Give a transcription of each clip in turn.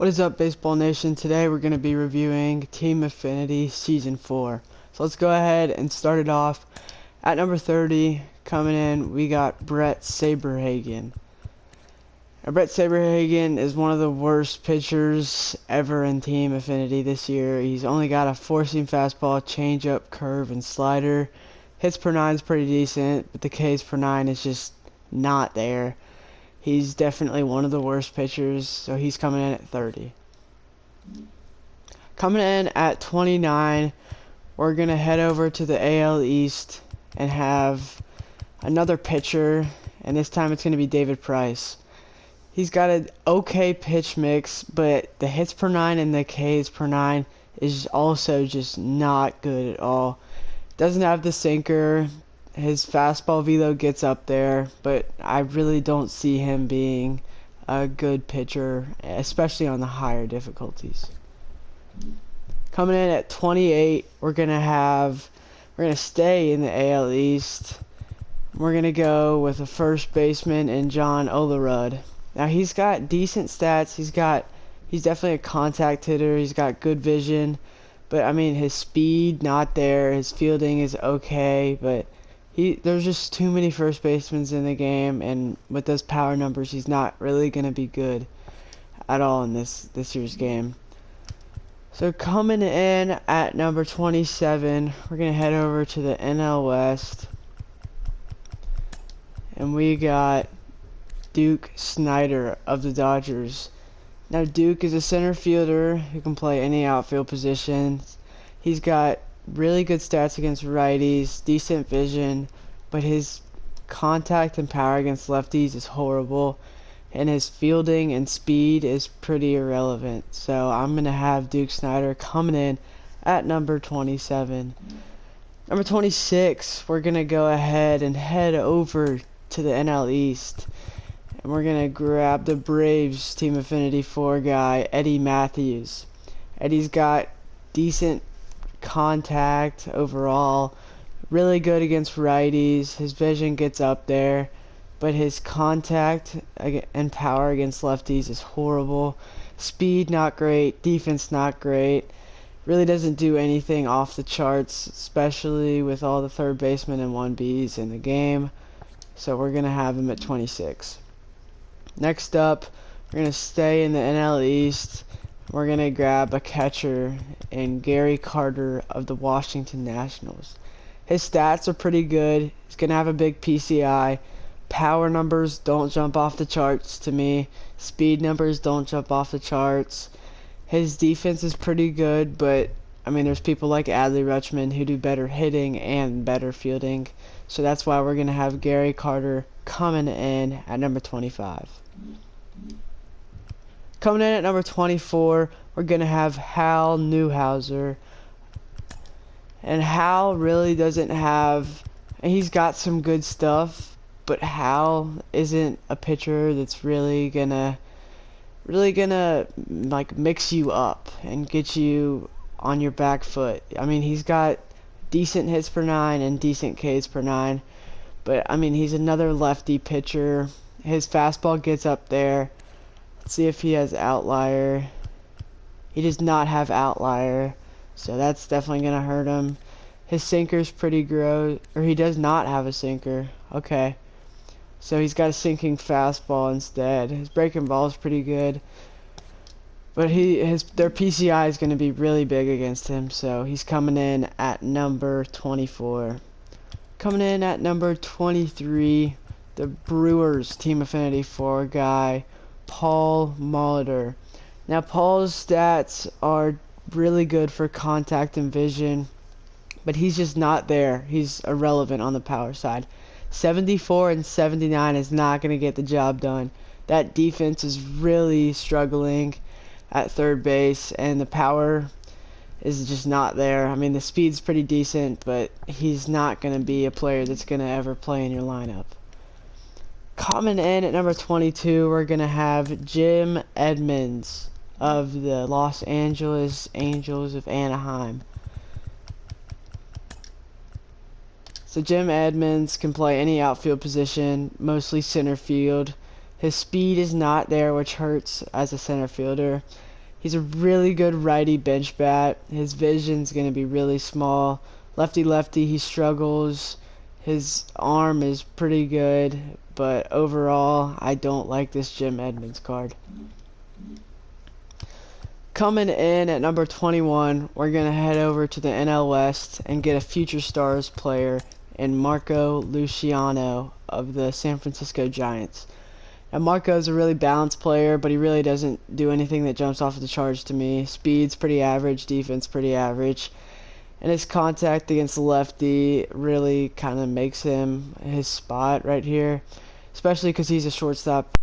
What is up, Baseball Nation? Today we're going to be reviewing Team Affinity Season 4. So let's go ahead and start it off. At number 30, coming in, we got Brett Saberhagen. Now, Brett Saberhagen is one of the worst pitchers ever in Team Affinity this year. He's only got a four-seam fastball, changeup, curve, and slider. Hits per 9 is pretty decent, but the Ks per 9 is just not there. He's definitely one of the worst pitchers, so he's coming in at 30. Coming in at 29, we're going to head over to the AL East and have another pitcher, and this time it's going to be David Price. He's got an okay pitch mix, but the hits per 9 and the Ks per 9 is also just not good at all. Doesn't have the sinker. His fastball velo gets up there, but I really don't see him being a good pitcher, especially on the higher difficulties. Coming in at 28, we're gonna stay in the AL East. We're gonna go with a first baseman in John Olarude. Now he's got decent stats. He's definitely a contact hitter. He's got good vision, but I mean his speed not there. His fielding is okay, but there's just too many first basemen in the game, and with those power numbers, he's not really going to be good at all in this year's game. So coming in at number 27, we're going to head over to the NL West, and we got Duke Snyder of the Dodgers. Now Duke is a center fielder who can play any outfield positions. He's got really good stats against righties, decent vision, but his contact and power against lefties is horrible, and his fielding and speed is pretty irrelevant. So I'm going to have Duke Snyder coming in at number 27. Number 26, we're going to go ahead and head over to the NL East, and we're going to grab the Braves Team Affinity 4 guy, Eddie Matthews. Eddie's got decent contact overall, really good against righties. His vision gets up there, but his contact and power against lefties is horrible. Speed not great, defense not great. Really doesn't do anything off the charts, especially with all the third basemen and 1Bs in the game. So we're gonna have him at 26. Next up, we're gonna stay in the NL East. We're going to grab a catcher in Gary Carter of the Washington Nationals. His stats are pretty good. He's going to have a big PCI. Power numbers don't jump off the charts to me. Speed numbers don't jump off the charts. His defense is pretty good, but I mean there's people like Adley Rutschman who do better hitting and better fielding. So that's why we're going to have Gary Carter coming in at number 25. Coming in at number 24, we're going to have Hal Newhouser. And Hal really doesn't have... He's got some good stuff, but Hal isn't a pitcher that's really gonna like mix you up and get you on your back foot. I mean, he's got decent hits per 9 and decent Ks per 9, but I mean, he's another lefty pitcher. His fastball gets up there. Let's see if he has outlier. He does not have outlier, so that's definitely going to hurt him. His sinker's pretty gross, or he does not have a sinker. Okay. So he's got a sinking fastball instead. His breaking ball is pretty good. But their PCI is going to be really big against him, so he's coming in at number 24. Coming in at number 23, the Brewers Team Affinity 4 guy, Paul Molitor. Now Paul's stats are really good for contact and vision, but he's just not there. He's irrelevant on the power side. 74 and 79 is not going to get the job done. That defense is really struggling at third base, and the power is just not there. I mean, the speed's pretty decent, but he's not going to be a player that's going to ever play in your lineup. Coming in at number 22, we're going to have Jim Edmonds of the Los Angeles Angels of Anaheim. So Jim Edmonds can play any outfield position, mostly center field. His speed is not there, which hurts as a center fielder. He's a really good righty bench bat. His vision's going to be really small. Lefty, he struggles. His arm is pretty good, but overall, I don't like this Jim Edmonds card. Coming in at number 21, we're going to head over to the NL West and get a Future Stars player in Marco Luciano of the San Francisco Giants. Now, Marco's a really balanced player, but he really doesn't do anything that jumps off the charts to me. Speed's pretty average, defense pretty average, and his contact against the lefty really kind of makes him his spot right here, especially because he's a shortstop.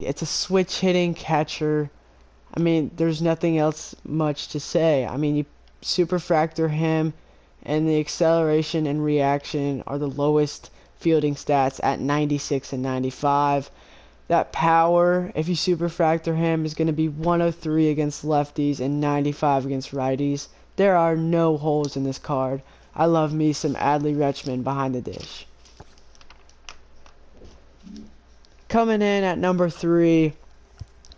It's a switch hitting catcher. I mean, there's nothing else much to say. I mean, you superfractor him, and the acceleration and reaction are the lowest fielding stats at 96 and 95. That power, if you superfractor him, is going to be 103 against lefties and 95 against righties. There are no holes in this card. I love me some Adley Rutschman behind the dish. Coming in at number 3,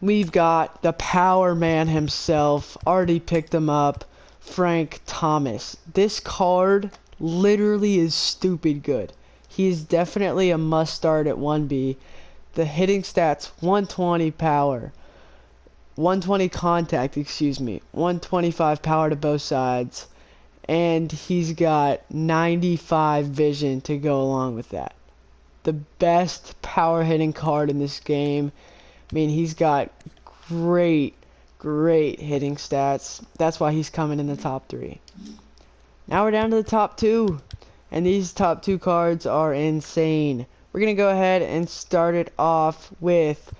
we've got the power man himself. Already picked him up, Frank Thomas. This card literally is stupid good. He is definitely a must start at 1B. The hitting stats, 120 power, 120 contact, 125 power to both sides, and he's got 95 vision to go along with that. The best power hitting card in this game. I mean, he's got great hitting stats. That's why he's coming in the top 3. Now we're down to the top 2, and these top 2 cards are insane. We're going to go ahead and start it off with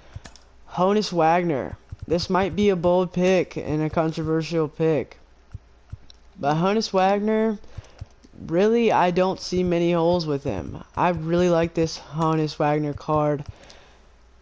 Honus Wagner. This might be a bold pick and a controversial pick, but Honus Wagner, really, I don't see many holes with him. I really like this Honus Wagner card.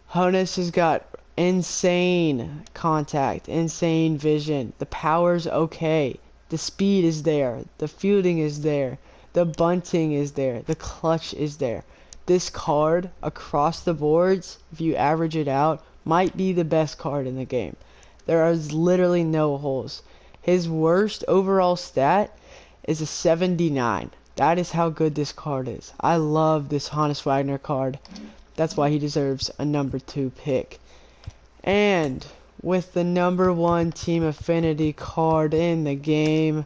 Honus has got insane contact, insane vision. The power's okay. The speed is there. The fielding is there. The bunting is there. The clutch is there. This card, across the boards, if you average it out, might be the best card in the game. There is literally no holes. His worst overall stat is a 79. That is how good this card is. I love this Honus Wagner card. That's why he deserves a number 2 pick. And with the number 1 Team Affinity card in the game,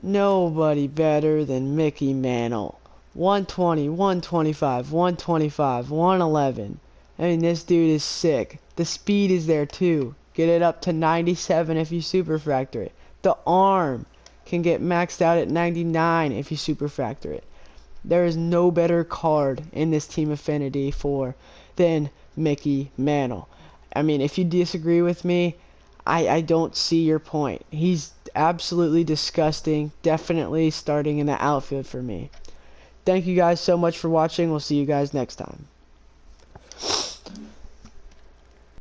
nobody better than Mickey Mantle. 120, 125, 125, 111. I mean, this dude is sick. The speed is there too. Get it up to 97 if you superfractor it. The arm can get maxed out at 99 if you superfractor it. There is no better card in this Team Affinity than Mickey Mantle. I mean, if you disagree with me, I don't see your point. He's absolutely disgusting. Definitely starting in the outfield for me. Thank you guys so much for watching. We'll see you guys next time.